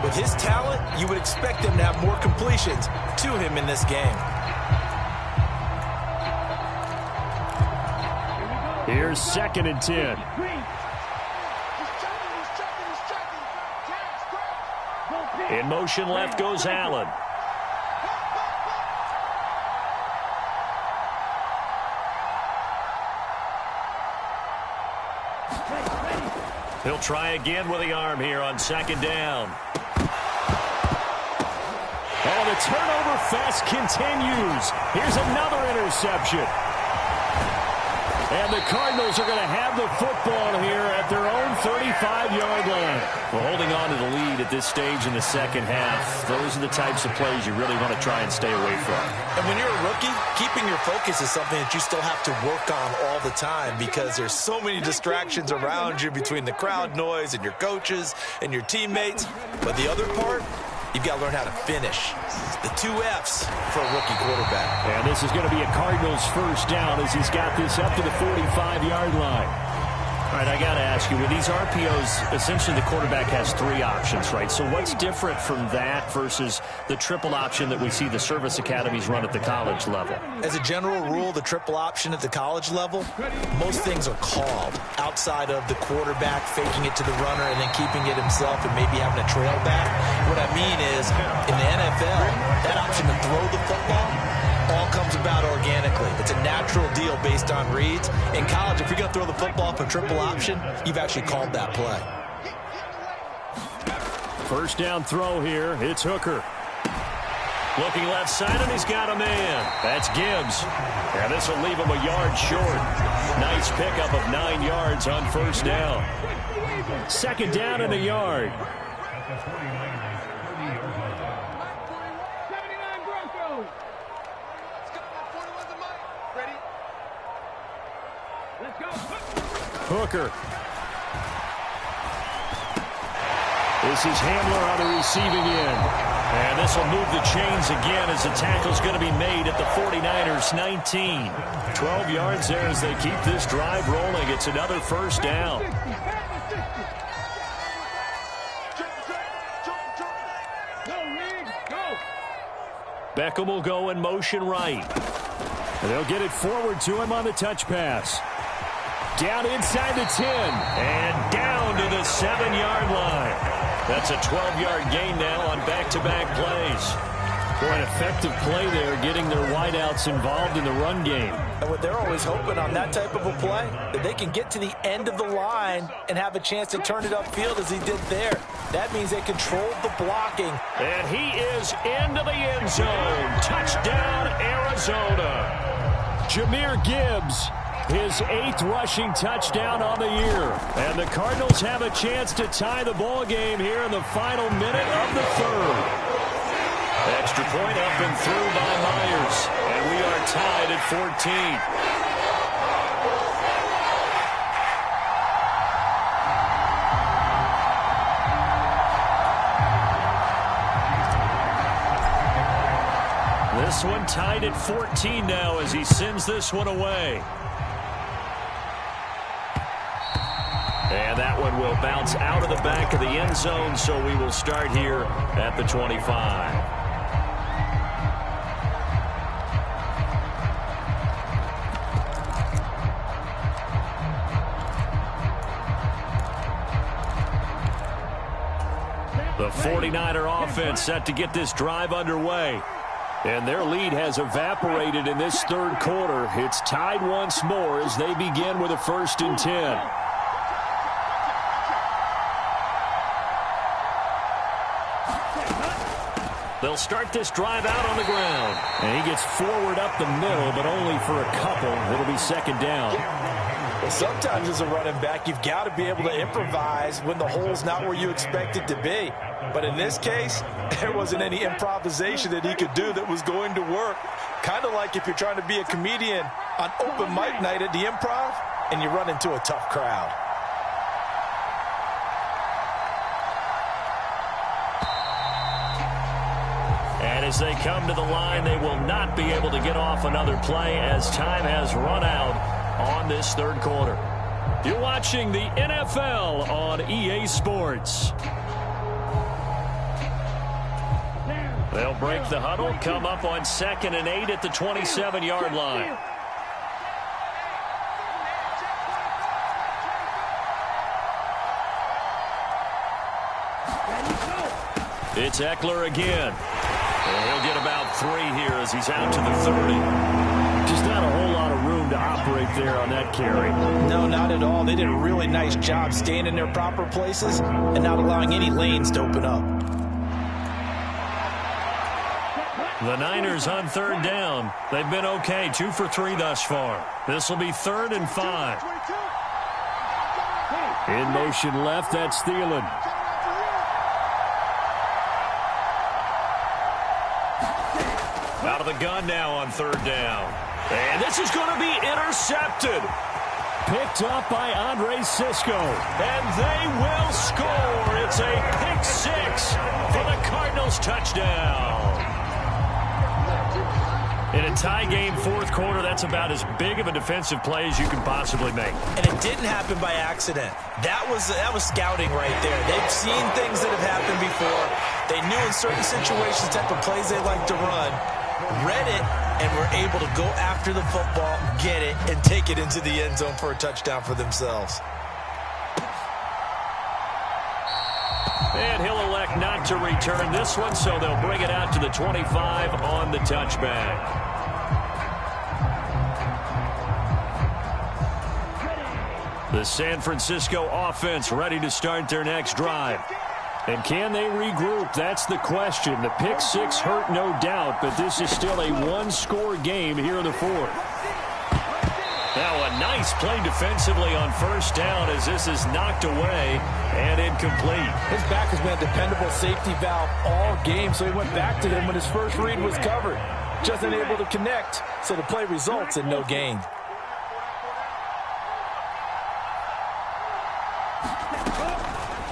with his talent, you would expect him to have more completions to him in this game. Here's 2nd and 10. In motion left goes Allen. He'll try again with the arm here on 2nd down. And the turnover fest continues. Here's another interception. And the Cardinals are going to have the football here at their own 35-yard line. Well, holding on to the lead at this stage in the 2nd half, those are the types of plays you really want to try and stay away from. And when you're a rookie, keeping your focus is something that you still have to work on all the time because there's so many distractions around you between the crowd noise and your coaches and your teammates. But the other part, you've got to learn how to finish. The 2 F's for a rookie quarterback. And this is going to be a Cardinals 1st down as he's got this up to the 45-yard line. All right, I got to ask you, with these RPOs, essentially the quarterback has 3 options, right? So what's different from that versus the triple option that we see the service academies run at the college level? As a general rule, the triple option at the college level, most things are called outside of the quarterback faking it to the runner and then keeping it himself and maybe having a trail back. What I mean is, in the NFL, that option to throw the football all comes about organically. It's a natural deal based on reads. In college, if you're going to throw the football for triple option, you've actually called that play. 1st down throw here. It's Hooker. Looking left side, and he's got a man. That's Gibbs. And this will leave him a yard short. Nice pickup of 9 yards on 1st down. 2nd down and a yard. Hooker. This is Hamler on the receiving end. And this will move the chains again as the tackle's going to be made at the 49ers 19. 12 yards there as they keep this drive rolling. It's another first down. Beckham will go in motion right. And they'll get it forward to him on the touch pass. Down inside the 10 and down to the 7-yard line. That's a 12-yard gain now on back-to-back plays. For an effective play there, getting their wideouts involved in the run game. And what they're always hoping on that type of a play, that they can get to the end of the line and have a chance to turn it upfield as he did there. That means they controlled the blocking. And he is into the end zone. Touchdown, Arizona. Jahmyr Gibbs, his 8th rushing touchdown on the year. And the Cardinals have a chance to tie the ball game here in the final minute of the 3rd. Extra point up and through by Myers. And we are tied at 14. This one tied at 14 now as he sends this one away. And that one will bounce out of the back of the end zone, so we will start here at the 25. The 49er offense set to get this drive underway. And their lead has evaporated in this 3rd quarter. It's tied once more as they begin with a 1st and 10. They'll start this drive out on the ground. And he gets forward up the middle, but only for a couple. It'll be 2nd down. Well, sometimes as a running back, you've got to be able to improvise when the hole's not where you expect it to be. But in this case, there wasn't any improvisation that he could do that was going to work. Kind of like if you're trying to be a comedian on open mic night at the Improv and you run into a tough crowd. And as they come to the line, they will not be able to get off another play as time has run out on this 3rd quarter. You're watching the NFL on EA Sports. They'll break the huddle, come up on 2nd and 8 at the 27-yard line. It's Eckler again. And he'll get about 3 here as he's out to the 30. Just not a whole lot of room to operate there on that carry. No, not at all. They did a really nice job staying in their proper places and not allowing any lanes to open up. The Niners on 3rd down. They've been okay, 2 for 3 thus far. This will be 3rd and 5. In motion left, that's Thielen. Out of the gun now on 3rd down. And this is going to be intercepted. Picked up by Andre Sisco. And they will score. It's a pick 6 for the Cardinals touchdown. In a tie game 4th quarter, that's about as big of a defensive play as you can possibly make. And it didn't happen by accident. That was scouting right there. They've seen things that have happened before. They knew in certain situations type of plays they like to run, read it, and were able to go after the football, get it, and take it into the end zone for a touchdown for themselves. And he'll elect not to return this one, so they'll bring it out to the 25 on the touchback. The San Francisco offense ready to start their next drive. And can they regroup? That's the question. The pick 6 hurt, no doubt, but this is still a 1-score game here in the 4th. Now a nice play defensively on 1st down as this is knocked away and incomplete. His back has been a dependable safety valve all game, so he went back to him when his first read was covered. Just unable to connect, so the play results in no gain.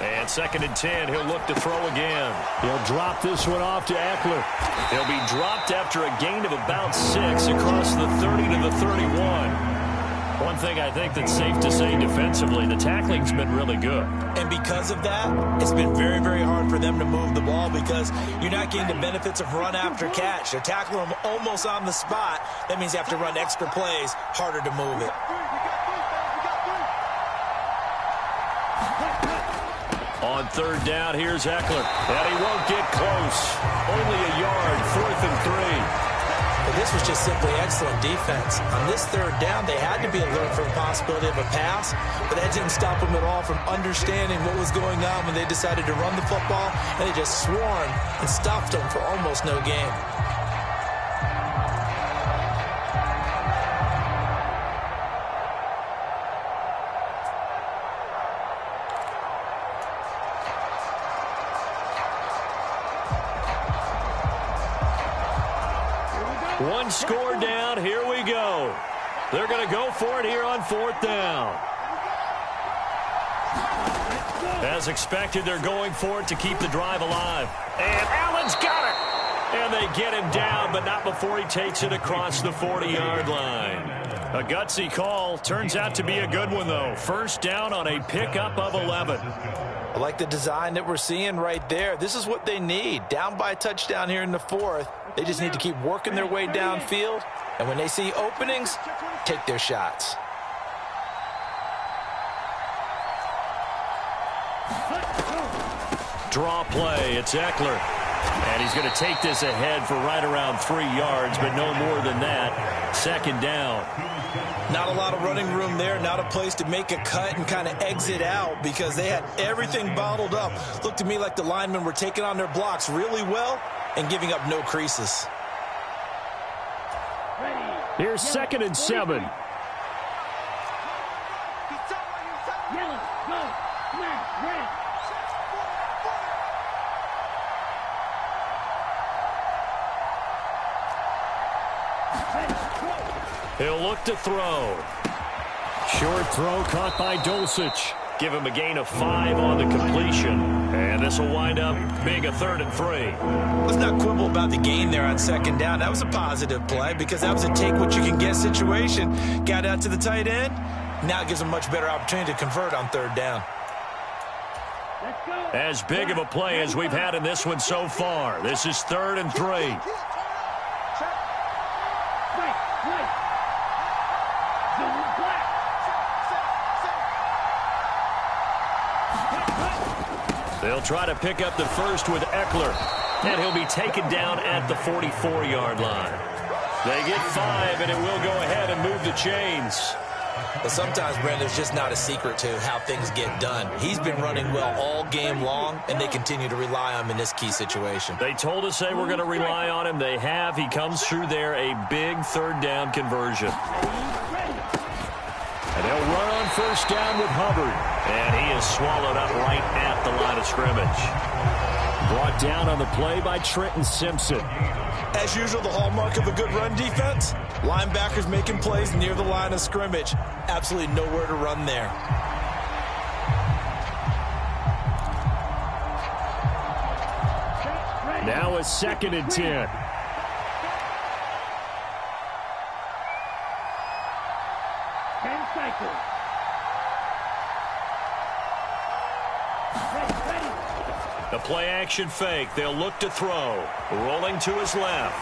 And 2nd and 10, he'll look to throw again. He'll drop this one off to Eckler. He'll be dropped after a gain of about 6 across the 30 to the 31. One thing I think that's safe to say defensively, the tackling's been really good. And because of that, it's been very, very hard for them to move the ball because you're not getting the benefits of run after catch. They're tackling them almost on the spot. That means you have to run extra plays, harder to move it. On 3rd down, here's Eckler. And he won't get close. Only a yard, 4th and 3. But this was just simply excellent defense. On this 3rd down, they had to be alert for the possibility of a pass, but that didn't stop them at all from understanding what was going on when they decided to run the football, and they just swarmed and stopped them for almost no gain. One score down. Here we go. They're going to go for it here on 4th down. As expected, they're going for it to keep the drive alive. And Allen's got it. And they get him down, but not before he takes it across the 40-yard line. A gutsy call. Turns out to be a good one, though. 1st down on a pickup of 11. I like the design that we're seeing right there. This is what they need. Down by a touchdown here in the 4th. They just need to keep working their way downfield. And when they see openings, take their shots. Draw play. It's Eckler. And he's going to take this ahead for right around 3 yards, but no more than that. 2nd down. Not a lot of running room there, not a place to make a cut and kind of exit out because they had everything bottled up. Looked to me like the linemen were taking on their blocks really well and giving up no creases. Here's 2nd and 7. He'll look to throw. Short throw caught by Dulcich. Give him a gain of 5 on the completion. And this will wind up being a 3rd and 3. Let's not quibble about the gain there on 2nd down. That was a positive play because that was a take-what-you-can-get situation. Got out to the tight end. Now it gives them a much better opportunity to convert on 3rd down. As big of a play as we've had in this one so far. This is 3rd and 3. They'll try to pick up the first with Eckler. And he'll be taken down at the 44-yard line. They get 5, and it will go ahead and move the chains. But sometimes, Brandon, there's just not a secret to how things get done. He's been running well all game long, and they continue to rely on him in this key situation. They told us they were going to rely on him. They have. He comes through there, a big 3rd down conversion. And they'll run on 1st down with Hubbard. And he is swallowed up right at the line of scrimmage. Brought down on the play by Trenton Simpson. As usual, the hallmark of a good run defense, linebackers making plays near the line of scrimmage. Absolutely nowhere to run there. Now a 2nd and 10. The play action fake. They'll look to throw. Rolling to his left.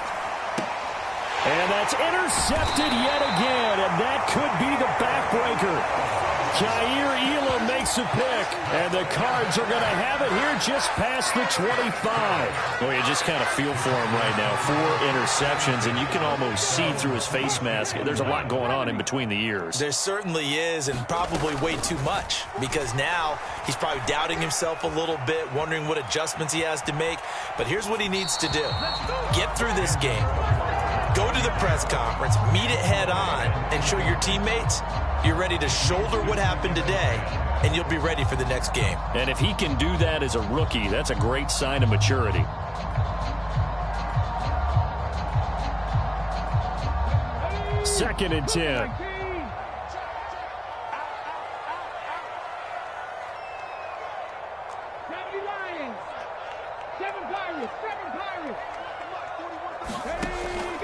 And that's intercepted yet again. And that could be the backbreaker. Jair Elam makes a pick. And the Cards are going to have it here just past the 25. Well, you just kind of feel for him right now. 4 interceptions, and you can almost see through his face mask. There's a lot going on in between the ears. There certainly is, and probably way too much, because now he's probably doubting himself a little bit, wondering what adjustments he has to make. But here's what he needs to do. Get through this game. Go to the press conference, meet it head on, and show your teammates you're ready to shoulder what happened today, and you'll be ready for the next game. And if he can do that as a rookie, that's a great sign of maturity. Second and 10.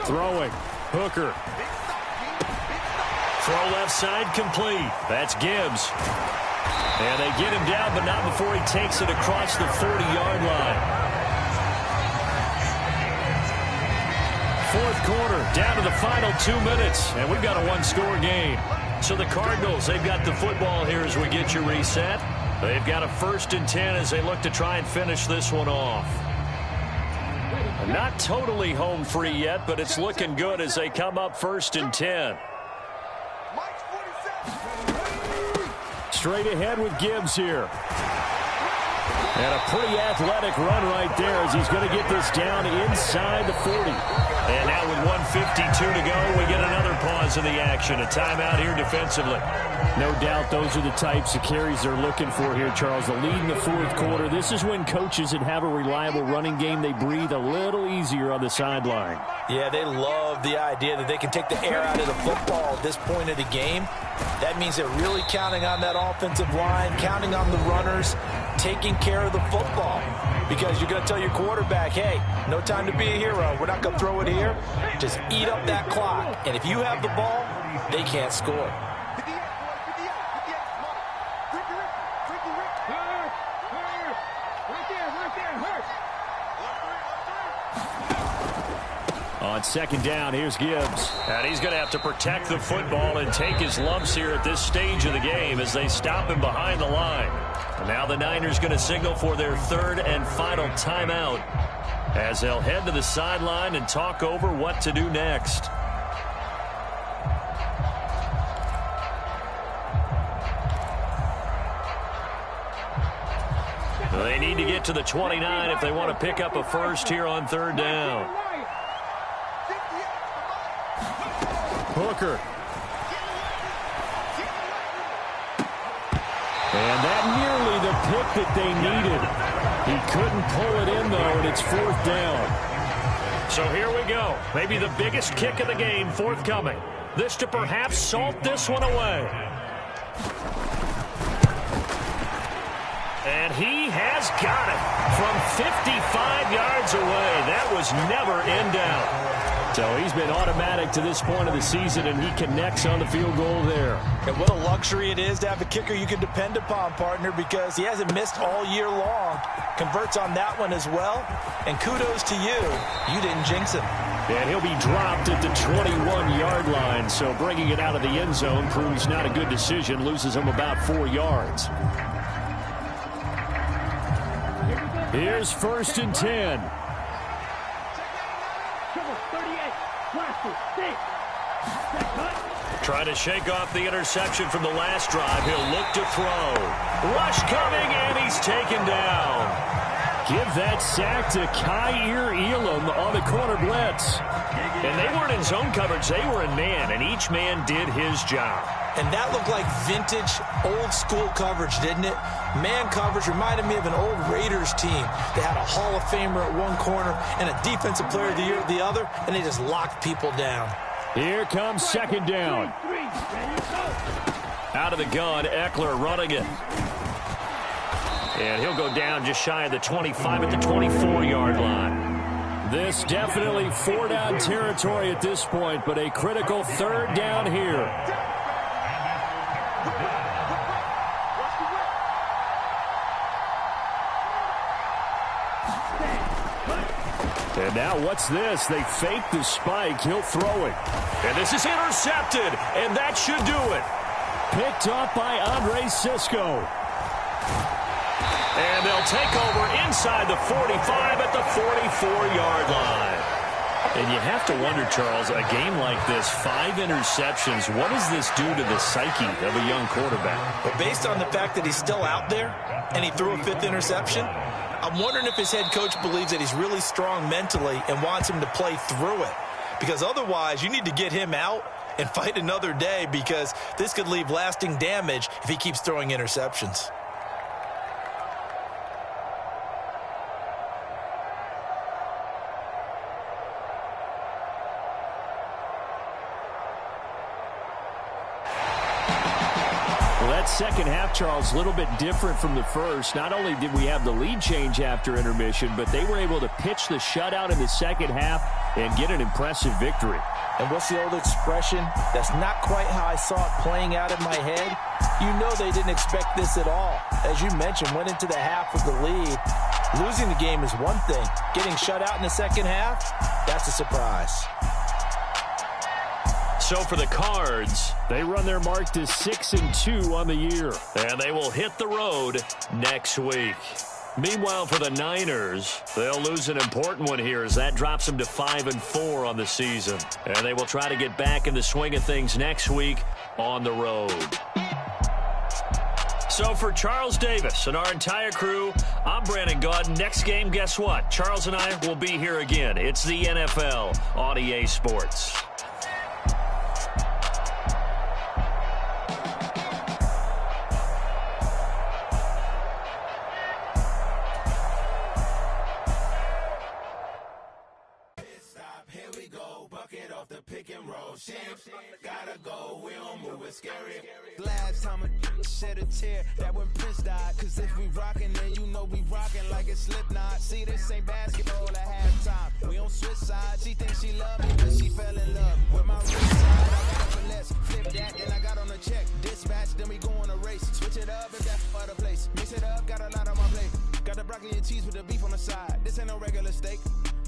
Throwing. Hooker. Throw left side complete. That's Gibbs. And they get him down, but not before he takes it across the 40-yard line. Fourth quarter, down to the final 2 minutes, and we've got a one-score game. So the Cardinals, they've got the football here as we get you reset. They've got a 1st and 10 as they look to try and finish this one off. Not totally home free yet, but it's looking good as they come up 1st and 10. Straight ahead with Gibbs here. And a pretty athletic run right there as he's going to get this down inside the 40. And now with 1:52 to go, we get another pause in the action. A timeout here defensively. No doubt those are the types of carries they're looking for here, Charles. The lead in the fourth quarter. This is when coaches that have a reliable running game, they breathe a little easier on the sideline. Yeah, they love the idea that they can take the air out of the football at this point of the game. That means they're really counting on that offensive line, counting on the runners, taking care of the football. Because you're going to tell your quarterback, hey, no time to be a hero. We're not going to throw it here. Just eat up that clock. And if you have the ball, they can't score. On 2nd down, here's Gibbs. And he's going to have to protect the football and take his lumps here at this stage of the game as they stop him behind the line. And now the Niners going to signal for their 3rd and final timeout as they'll head to the sideline and talk over what to do next. They need to get to the 29 if they want to pick up a first here on 3rd down. Hooker. And that nearly the pick that they needed. He couldn't pull it in, though, and it's 4th down. So here we go. Maybe the biggest kick of the game forthcoming. This to perhaps salt this one away. And he has got it from 55 yards away. That was never in doubt. So he's been automatic to this point of the season, and he connects on the field goal there. And what a luxury it is to have a kicker you can depend upon, partner, because he hasn't missed all year long. Converts on that one as well. And kudos to you. You didn't jinx him. And he'll be dropped at the 21-yard line, so bringing it out of the end zone proves not a good decision. Loses him about 4 yards. Here's 1st and 10. Trying to shake off the interception from the last drive. He'll look to throw. Rush coming, and he's taken down. Give that sack to Kaiir Elam on the corner blitz. And they weren't in zone coverage. They were in man, and each man did his job. And that looked like vintage, old-school coverage, didn't it? Man coverage reminded me of an old Raiders team. They had a Hall of Famer at one corner and a Defensive Player of the Year at the other, and they just locked people down. Here comes 2nd down. Out of the gun, Eckler running it. And he'll go down just shy of the 25 at the 24-yard line. This definitely 4-down territory at this point, but a critical 3rd down here. And now what's this? They fake the spike. He'll throw it. And this is intercepted, and that should do it. Picked up by Andre Sisco. And they'll take over inside the 45 at the 44-yard line. And you have to wonder, Charles, a game like this, 5 interceptions, what does this do to the psyche of a young quarterback? Well, based on the fact that he's still out there and he threw a 5th interception, I'm wondering if his head coach believes that he's really strong mentally and wants him to play through it. Because otherwise, you need to get him out and fight another day, because this could leave lasting damage if he keeps throwing interceptions. that second half, Charles, a little bit different from the first. Not only did we have the lead change after intermission, but they were able to pitch the shutout in the second half and get an impressive victory. And what's the old expression? That's not quite how I saw it playing out in my head. You know they didn't expect this at all. As you mentioned, went into the half with the lead. Losing the game is one thing. Getting shut out in the second half, that's a surprise. So for the Cards, they run their mark to 6-2 on the year. And they will hit the road next week. Meanwhile, for the Niners, they'll lose an important one here as that drops them to 5-4 on the season. And they will try to get back in the swing of things next week on the road. So for Charles Davis and our entire crew, I'm Brandon Gotw. Next game, guess what? Charles and I will be here again. It's the NFL on EA Sports. Gotta go, we don't move, it's scary. Last time a shed a tear, that when Prince died. Cause if we rockin', then you know we rockin' like it's Slipknot. See, this ain't basketball at halftime. We don't switch sides. She thinks she love me, but she fell in love with my wrist side. I got for less, flip that, then I got on a check. Dispatch, then we go on a race. Switch it up if that's for the place. Mix it up, got a lot on my plate. Got the broccoli and cheese with the beef on the side. This ain't no